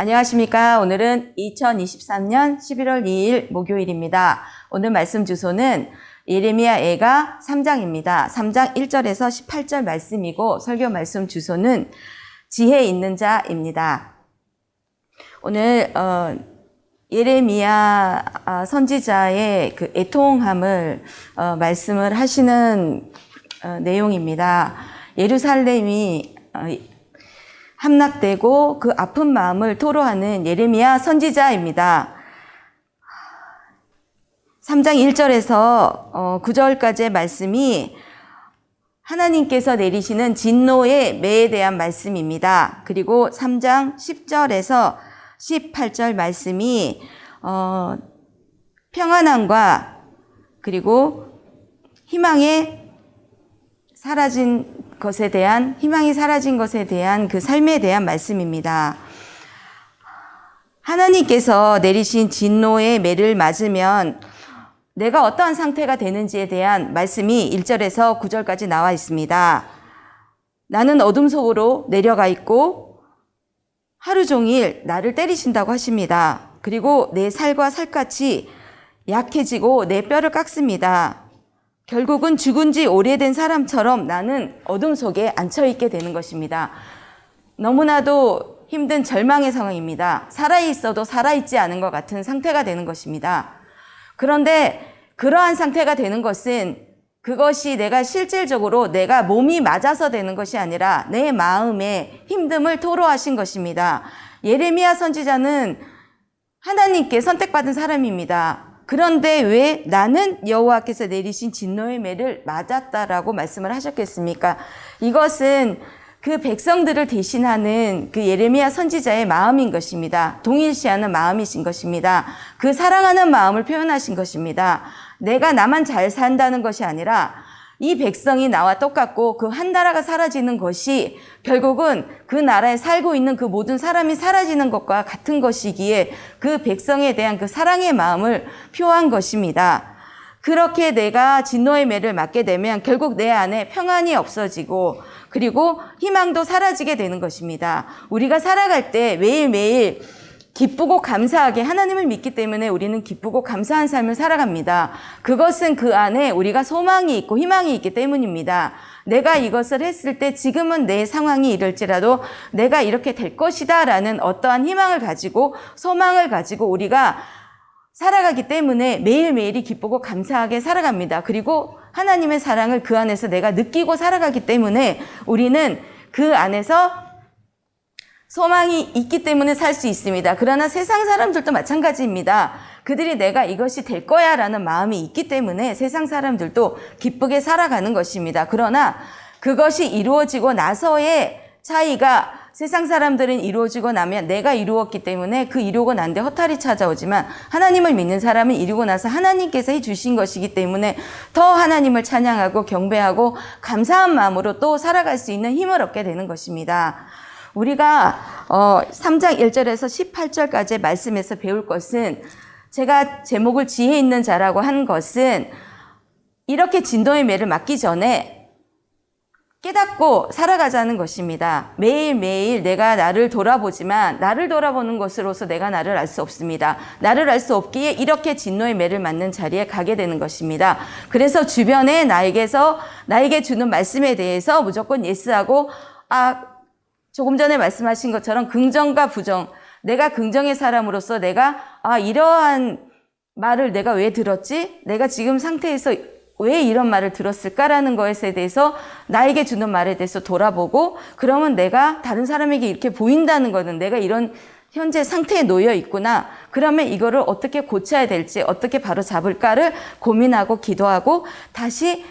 안녕하십니까. 오늘은 2023년 11월 2일 목요일입니다. 오늘 말씀 주소는 예레미야애가 3장입니다. 3장 1절에서 18절 말씀이고 설교 말씀 주소는 지혜 있는 자입니다. 오늘 예레미야 선지자의 그 애통함을 말씀을 하시는 내용입니다. 예루살렘이 함락되고 그 아픈 마음을 토로하는 예레미야 선지자입니다. 3장 1절에서 9절까지의 말씀이 하나님께서 내리시는 진노의 매에 대한 말씀입니다. 그리고 3장 10절에서 18절 말씀이 평안함과 그리고 희망이 사라진 것에 대한 그 삶에 대한 말씀입니다. 하나님께서 내리신 진노의 매를 맞으면 내가 어떠한 상태가 되는지에 대한 말씀이 1절에서 9절까지 나와 있습니다. 나는 어둠 속으로 내려가 있고 하루 종일 나를 때리신다고 하십니다. 그리고 내 살과 살갗이 약해지고 내 뼈를 깎습니다. 결국은 죽은 지 오래된 사람처럼 나는 어둠 속에 앉혀있게 되는 것입니다. 너무나도 힘든 절망의 상황입니다. 살아있어도 살아있지 않은 것 같은 상태가 되는 것입니다. 그런데 그러한 상태가 되는 것은 그것이 내가 실질적으로 내가 몸이 맞아서 되는 것이 아니라 내 마음의 힘듦을 토로하신 것입니다. 예레미야 선지자는 하나님께 선택받은 사람입니다. 그런데 왜 나는 여호와께서 내리신 진노의 매를 맞았다라고 말씀을 하셨겠습니까? 이것은 그 백성들을 대신하는 그 예레미야 선지자의 마음인 것입니다. 동일시하는 마음이신 것입니다. 그 사랑하는 마음을 표현하신 것입니다. 내가 나만 잘 산다는 것이 아니라 이 백성이 나와 똑같고 그 한 나라가 사라지는 것이 결국은 그 나라에 살고 있는 그 모든 사람이 사라지는 것과 같은 것이기에 그 백성에 대한 그 사랑의 마음을 표한 것입니다. 그렇게 내가 진노의 매를 맞게 되면 결국 내 안에 평안이 없어지고 그리고 희망도 사라지게 되는 것입니다. 우리가 살아갈 때 매일매일 기쁘고 감사하게 하나님을 믿기 때문에 우리는 기쁘고 감사한 삶을 살아갑니다. 그것은 그 안에 우리가 소망이 있고 희망이 있기 때문입니다. 내가 이것을 했을 때 지금은 내 상황이 이럴지라도 내가 이렇게 될 것이다 라는 어떠한 희망을 가지고 소망을 가지고 우리가 살아가기 때문에 매일매일이 기쁘고 감사하게 살아갑니다. 그리고 하나님의 사랑을 그 안에서 내가 느끼고 살아가기 때문에 우리는 그 안에서 소망이 있기 때문에 살 수 있습니다. 그러나 세상 사람들도 마찬가지입니다. 그들이 내가 이것이 될 거야 라는 마음이 있기 때문에 세상 사람들도 기쁘게 살아가는 것입니다. 그러나 그것이 이루어지고 나서의 차이가 세상 사람들은 이루어지고 나면 내가 이루었기 때문에 그 이루고 난 뒤 허탈이 찾아오지만 하나님을 믿는 사람은 이루고 나서 하나님께서 해주신 것이기 때문에 더 하나님을 찬양하고 경배하고 감사한 마음으로 또 살아갈 수 있는 힘을 얻게 되는 것입니다. 우리가 3장 1절에서 18절까지의 말씀에서 배울 것은 제가 제목을 지혜 있는 자라고 한 것은 이렇게 진노의 매를 맞기 전에 깨닫고 살아가자는 것입니다. 매일매일 내가 나를 돌아보지만 나를 돌아보는 것으로서 내가 나를 알 수 없습니다. 나를 알 수 없기에 이렇게 진노의 매를 맞는 자리에 가게 되는 것입니다. 그래서 주변에 나에게 주는 말씀에 대해서 무조건 예스하고 조금 전에 말씀하신 것처럼 긍정과 부정, 내가 긍정의 사람으로서 내가 이러한 말을 내가 왜 들었지? 내가 지금 상태에서 왜 이런 말을 들었을까라는 것에 대해서 나에게 주는 말에 대해서 돌아보고 그러면 내가 다른 사람에게 이렇게 보인다는 거는 내가 이런 현재 상태에 놓여 있구나. 그러면 이거를 어떻게 고쳐야 될지 어떻게 바로 잡을까를 고민하고 기도하고 다시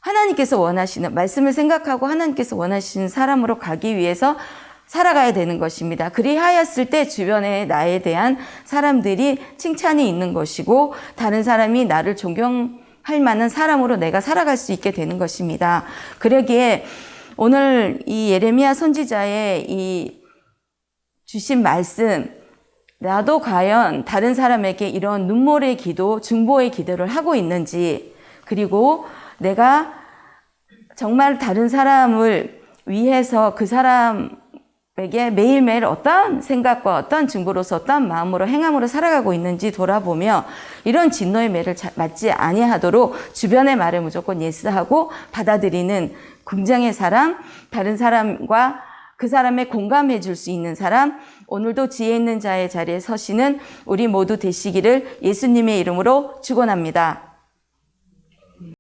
하나님께서 원하시는 말씀을 생각하고 하나님께서 원하시는 사람으로 가기 위해서 살아가야 되는 것입니다. 그리하였을 때 주변에 나에 대한 사람들이 칭찬이 있는 것이고 다른 사람이 나를 존경할 만한 사람으로 내가 살아갈 수 있게 되는 것입니다. 그러기에 오늘 이 예레미야 선지자의 이 주신 말씀, 나도 과연 다른 사람에게 이런 눈물의 기도, 중보의 기도를 하고 있는지, 그리고 내가 정말 다른 사람을 위해서 그 사람을 에게 매일매일 어떤 생각과 어떤 증거로서 어떤 마음으로 행함으로 살아가고 있는지 돌아보며 이런 진노의 매를 맞지 아니하도록 주변의 말을 무조건 예스하고 받아들이는 긍정의 사람, 다른 사람과 그 사람에 공감해 줄 수 있는 사람, 오늘도 지혜 있는 자의 자리에 서시는 우리 모두 되시기를 예수님의 이름으로 축원합니다.